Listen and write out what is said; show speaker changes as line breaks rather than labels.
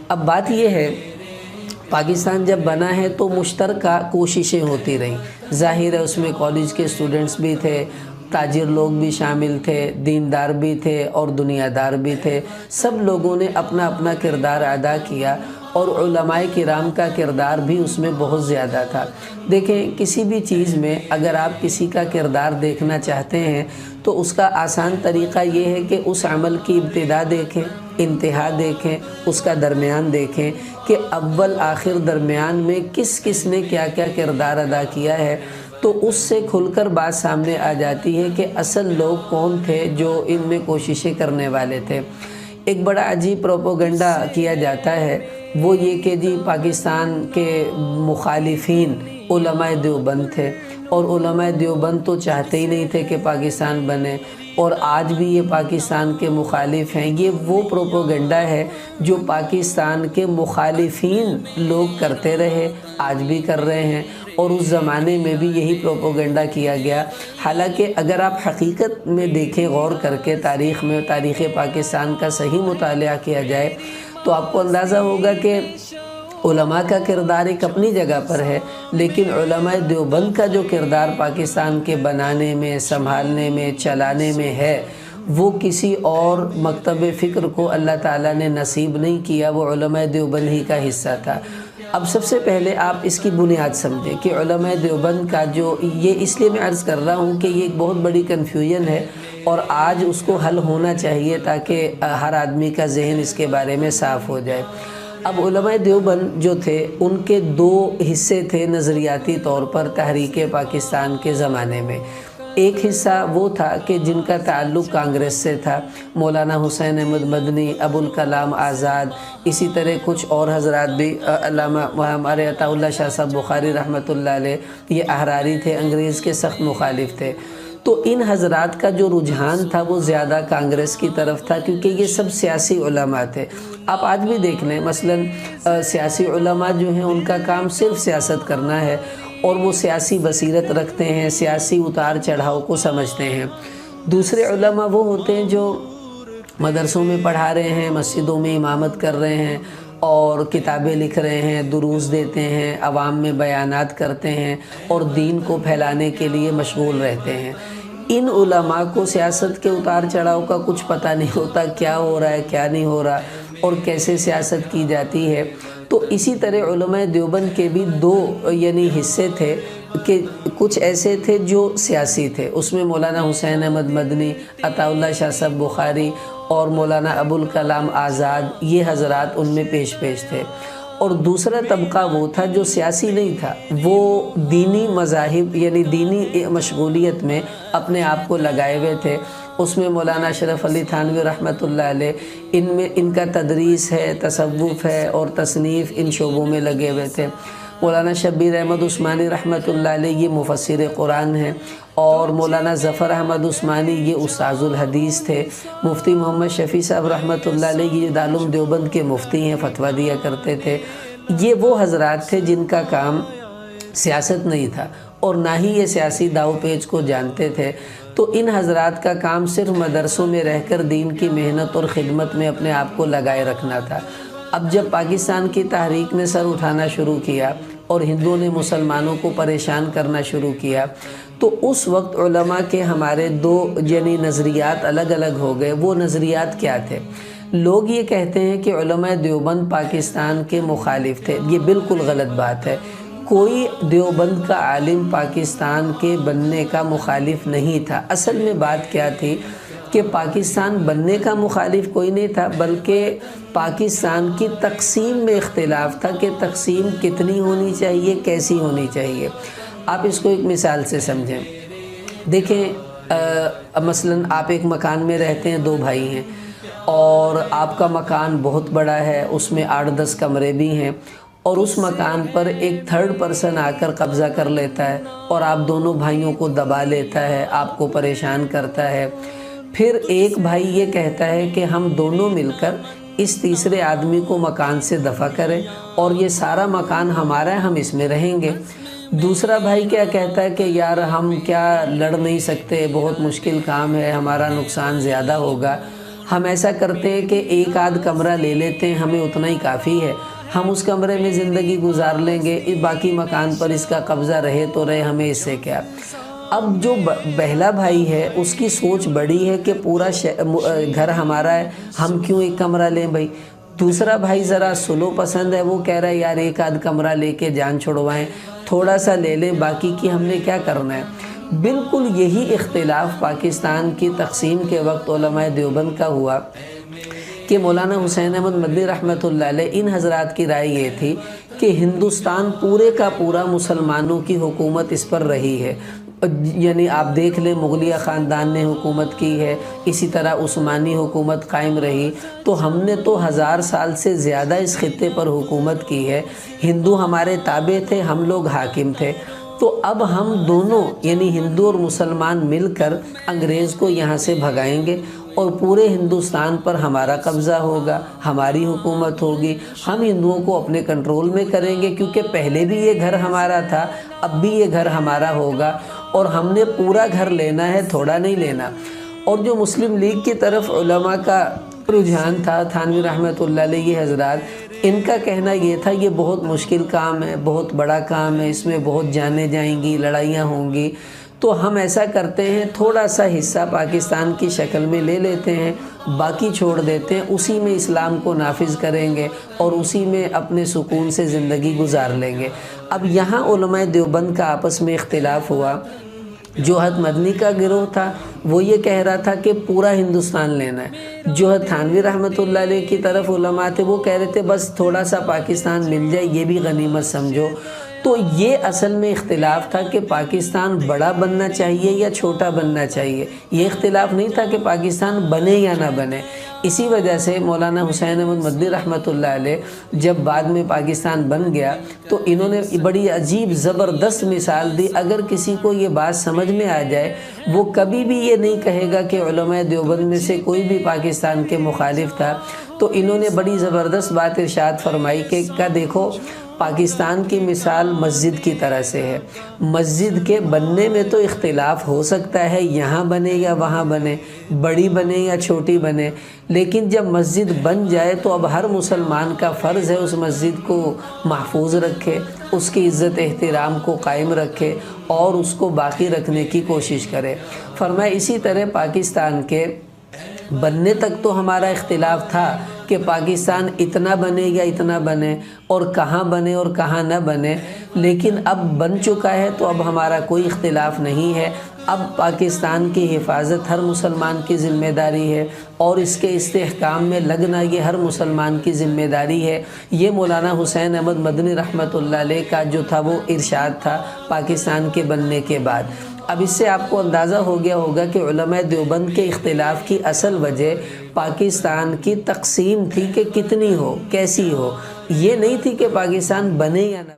اب بات یہ ہے، پاکستان جب بنا ہے تو مشترکہ کوششیں ہوتی رہیں، ظاہر ہے اس میں کالج کے اسٹوڈنٹس بھی تھے، تاجر لوگ بھی شامل تھے، دیندار بھی تھے اور دنیا دار بھی تھے، سب لوگوں نے اپنا اپنا کردار ادا کیا، اور علماء کرام کا کردار بھی اس میں بہت زیادہ تھا۔ دیکھیں کسی بھی چیز میں اگر آپ کسی کا کردار دیکھنا چاہتے ہیں تو اس کا آسان طریقہ یہ ہے کہ اس عمل کی ابتدا دیکھیں، انتہا دیکھیں، اس کا درمیان دیکھیں کہ اول آخر درمیان میں کس کس نے کیا کیا کردار ادا کیا ہے، تو اس سے کھل کر بات سامنے آ جاتی ہے کہ اصل لوگ کون تھے جو ان میں کوششیں کرنے والے تھے۔ ایک بڑا عجیب پروپیگنڈا کیا جاتا ہے، وہ یہ کہ جی پاکستان کے مخالفین علماء دیوبند تھے، اور علماء دیوبند تو چاہتے ہی نہیں تھے کہ پاکستان بنے، اور آج بھی یہ پاکستان کے مخالف ہیں۔ یہ وہ پروپیگنڈا ہے جو پاکستان کے مخالفین لوگ کرتے رہے، آج بھی کر رہے ہیں، اور اس زمانے میں بھی یہی پروپیگنڈا کیا گیا۔ حالانکہ اگر آپ حقیقت میں دیکھیں غور کر کے تاریخ میں، تاریخ پاکستان کا صحیح مطالعہ کیا جائے تو آپ کو اندازہ ہوگا کہ علماء کا کردار ایک اپنی جگہ پر ہے، لیکن علماء دیوبند کا جو کردار پاکستان کے بنانے میں، سنبھالنے میں، چلانے میں ہے، وہ کسی اور مکتب فکر کو اللہ تعالیٰ نے نصیب نہیں کیا، وہ علماء دیوبند ہی کا حصہ تھا۔ اب سب سے پہلے آپ اس کی بنیاد سمجھیں کہ علماء دیوبند کا جو یہ اس لیے میں عرض کر رہا ہوں کہ یہ ایک بہت بڑی کنفیوژن ہے، اور آج اس کو حل ہونا چاہیے تاکہ ہر آدمی کا ذہن اس کے بارے میں صاف ہو جائے۔ اب علماء دیوبند جو تھے ان کے دو حصے تھے نظریاتی طور پر تحریک پاکستان کے زمانے میں۔ ایک حصہ وہ تھا کہ جن کا تعلق کانگریس سے تھا، مولانا حسین احمد مدنی، ابوالکلام آزاد، اسی طرح کچھ اور حضرات بھی، علامہ ہمارے عطا اللہ شاہ صاحب بخاری رحمۃ اللہ علیہ، یہ احراری تھے، انگریز کے سخت مخالف تھے۔ تو ان حضرات کا جو رجحان تھا وہ زیادہ کانگریس کی طرف تھا، کیونکہ یہ سب سیاسی علماء تھے۔ آپ آج بھی دیکھ لیں، مثلا سیاسی علماء جو ہیں ان کا کام صرف سیاست کرنا ہے، اور وہ سیاسی بصیرت رکھتے ہیں، سیاسی اتار چڑھاؤ کو سمجھتے ہیں۔ دوسرے علماء وہ ہوتے ہیں جو مدرسوں میں پڑھا رہے ہیں، مسجدوں میں امامت کر رہے ہیں، اور کتابیں لکھ رہے ہیں، دروس دیتے ہیں، عوام میں بیانات کرتے ہیں، اور دین کو پھیلانے کے لیے مشغول رہتے ہیں۔ ان علماء کو سیاست کے اتار چڑھاؤ کا کچھ پتہ نہیں ہوتا، کیا ہو رہا ہے کیا نہیں ہو رہا، اور کیسے سیاست کی جاتی ہے۔ تو اسی طرح علماء دیوبند کے بھی دو حصے تھے کہ کچھ ایسے تھے جو سیاسی تھے، اس میں مولانا حسین احمد مدنی، عطا اللہ شاہ صاحب بخاری اور مولانا ابوالکلام آزاد، یہ حضرات ان میں پیش تھے۔ اور دوسرا طبقہ وہ تھا جو سیاسی نہیں تھا، وہ دینی مذاہب دینی مشغولیت میں اپنے آپ کو لگائے ہوئے تھے۔ اس میں مولانا اشرف علی تھانوی رحمۃ اللہ علیہ، ان کا تدریس ہے، تصوف ہے اور تصنیف، ان شعبوں میں لگے ہوئے تھے۔ مولانا شبیر احمد عثمانی رحمۃ اللہ علیہ یہ مفسر قرآن ہیں، اور مولانا ظفر احمد عثمانی یہ استاذ الحدیث تھے۔ مفتی محمد شفیع صاحب رحمۃ اللہ علیہ یہ دارالعلوم دیوبند کے مفتی ہیں، فتویٰ دیا کرتے تھے۔ یہ وہ حضرات تھے جن کا کام سیاست نہیں تھا، اور نہ ہی یہ سیاسی داؤ پیچ کو جانتے تھے۔ تو ان حضرات کا کام صرف مدرسوں میں رہ کر دین کی محنت اور خدمت میں اپنے آپ کو لگائے رکھنا تھا۔ اب جب پاکستان کی تحریک نے سر اٹھانا شروع کیا اور ہندوؤں نے مسلمانوں کو پریشان کرنا شروع کیا، تو اس وقت علماء کے ہمارے دو نظریات الگ الگ ہو گئے۔ وہ نظریات کیا تھے؟ لوگ یہ کہتے ہیں کہ علماء دیوبند پاکستان کے مخالف تھے، یہ بالکل غلط بات ہے۔ کوئی دیوبند کا عالم پاکستان کے بننے کا مخالف نہیں تھا۔ اصل میں بات کیا تھی کہ پاکستان بننے کا مخالف کوئی نہیں تھا، بلکہ پاکستان کی تقسیم میں اختلاف تھا کہ تقسیم کتنی ہونی چاہیے، کیسی ہونی چاہیے۔ آپ اس کو ایک مثال سے سمجھیں۔ دیکھیں مثلا آپ ایک مکان میں رہتے ہیں، دو بھائی ہیں، اور آپ کا مکان بہت بڑا ہے، اس میں 8-10 کمرے بھی ہیں، اور اس مکان پر ایک تھرڈ پرسن آ کر قبضہ کر لیتا ہے، اور آپ دونوں بھائیوں کو دبا لیتا ہے، آپ کو پریشان کرتا ہے۔ پھر ایک بھائی یہ کہتا ہے کہ ہم دونوں مل کر اس تیسرے آدمی کو مکان سے دفع کریں، اور یہ سارا مکان ہمارا ہے، ہم اس میں رہیں گے۔ دوسرا بھائی کیا کہتا ہے کہ یار ہم کیا لڑ نہیں سکتے، بہت مشکل کام ہے، ہمارا نقصان زیادہ ہوگا۔ ہم ایسا کرتے ہیں کہ ایک آدھ کمرہ لے لیتے ہیں، ہمیں اتنا ہی کافی ہے، ہم اس کمرے میں زندگی گزار لیں گے، باقی مکان پر اس کا قبضہ رہے تو رہے، ہمیں اس سے کیا۔ اب جو پہلا بھائی ہے اس کی سوچ بڑی ہے کہ پورا گھر ہمارا ہے، ہم کیوں ایک کمرہ لیں بھائی۔ دوسرا بھائی ذرا سلو پسند ہے، وہ کہہ رہا ہے یار ایک آدھ کمرہ لے کے جان چھڑوائیں، تھوڑا سا لے لیں، باقی کی ہم نے کیا کرنا ہے۔ بالکل یہی اختلاف پاکستان کی تقسیم کے وقت علماء دیوبند کا ہوا کہ مولانا حسین احمد مدنی رحمۃ اللہ علیہ، ان حضرات کی رائے یہ تھی کہ ہندوستان پورے کا پورا مسلمانوں کی حکومت اس پر رہی ہے، یعنی آپ دیکھ لیں مغلیہ خاندان نے حکومت کی ہے، اسی طرح عثمانی حکومت قائم رہی، تو ہم نے تو 1000 سال سے زیادہ اس خطے پر حکومت کی ہے، ہندو ہمارے تابع تھے، ہم لوگ حاکم تھے، تو اب ہم دونوں یعنی ہندو اور مسلمان مل کر انگریز کو یہاں سے بھگائیں گے اور پورے ہندوستان پر ہمارا قبضہ ہوگا، ہماری حکومت ہوگی، ہم ہندوؤں کو اپنے کنٹرول میں کریں گے، کیونکہ پہلے بھی یہ گھر ہمارا تھا، اب بھی یہ گھر ہمارا ہوگا، اور ہم نے پورا گھر لینا ہے، تھوڑا نہیں لینا۔ اور جو مسلم لیگ کی طرف علماء کا رجحان تھا، تھانوی رحمۃ اللہ علیہ یہ حضرات، ان کا کہنا یہ تھا یہ بہت مشکل کام ہے، بہت بڑا کام ہے، اس میں بہت جانیں جائیں گی، لڑائیاں ہوں گی، تو ہم ایسا کرتے ہیں تھوڑا سا حصہ پاکستان کی شکل میں لے لیتے ہیں، باقی چھوڑ دیتے ہیں، اسی میں اسلام کو نافذ کریں گے اور اسی میں اپنے سکون سے زندگی گزار لیں گے۔ اب یہاں علماء دیوبند کا آپس میں اختلاف ہوا۔ جو حد مدنی کا گروہ تھا وہ یہ کہہ رہا تھا کہ پورا ہندوستان لینا ہے، جو حد تھانوی رحمۃ اللہ علیہ کی طرف علماء تھے وہ کہہ رہے تھے بس تھوڑا سا پاکستان مل جائے، یہ بھی غنیمت سمجھو۔ تو یہ اصل میں اختلاف تھا کہ پاکستان بڑا بننا چاہیے یا چھوٹا بننا چاہیے، یہ اختلاف نہیں تھا کہ پاکستان بنے یا نہ بنے۔ اسی وجہ سے مولانا حسین احمد مدنی رحمۃ اللہ علیہ جب بعد میں پاکستان بن گیا تو انہوں نے بڑی عجیب زبردست مثال دی، اگر کسی کو یہ بات سمجھ میں آ جائے وہ کبھی بھی یہ نہیں کہے گا کہ علماء دیوبند میں سے کوئی بھی پاکستان کے مخالف تھا۔ تو انہوں نے بڑی زبردست بات ارشاد فرمائی کہ دیکھو پاکستان کی مثال مسجد کی طرح سے ہے، مسجد کے بننے میں تو اختلاف ہو سکتا ہے، یہاں بنے یا وہاں بنے، بڑی بنے یا چھوٹی بنے، لیکن جب مسجد بن جائے تو اب ہر مسلمان کا فرض ہے اس مسجد کو محفوظ رکھے، اس کی عزت احترام کو قائم رکھے اور اس کو باقی رکھنے کی کوشش کرے۔ فرمایا اسی طرح پاکستان کے بننے تک تو ہمارا اختلاف تھا کہ پاکستان اتنا بنے یا اتنا بنے اور کہاں بنے اور کہاں نہ بنے، لیکن اب بن چکا ہے تو اب ہمارا کوئی اختلاف نہیں ہے۔ اب پاکستان کی حفاظت ہر مسلمان کی ذمہ داری ہے اور اس کے استحکام میں لگنا یہ ہر مسلمان کی ذمہ داری ہے۔ یہ مولانا حسین احمد مدنی رحمۃ اللہ علیہ کا جو تھا وہ ارشاد تھا پاکستان کے بننے کے بعد۔ اب اس سے آپ کو اندازہ ہو گیا ہوگا کہ علماء دیوبند کے اختلاف کی اصل وجہ پاکستان کی تقسیم تھی کہ کتنی ہو، کیسی ہو، یہ نہیں تھی کہ پاکستان بنے یا نہ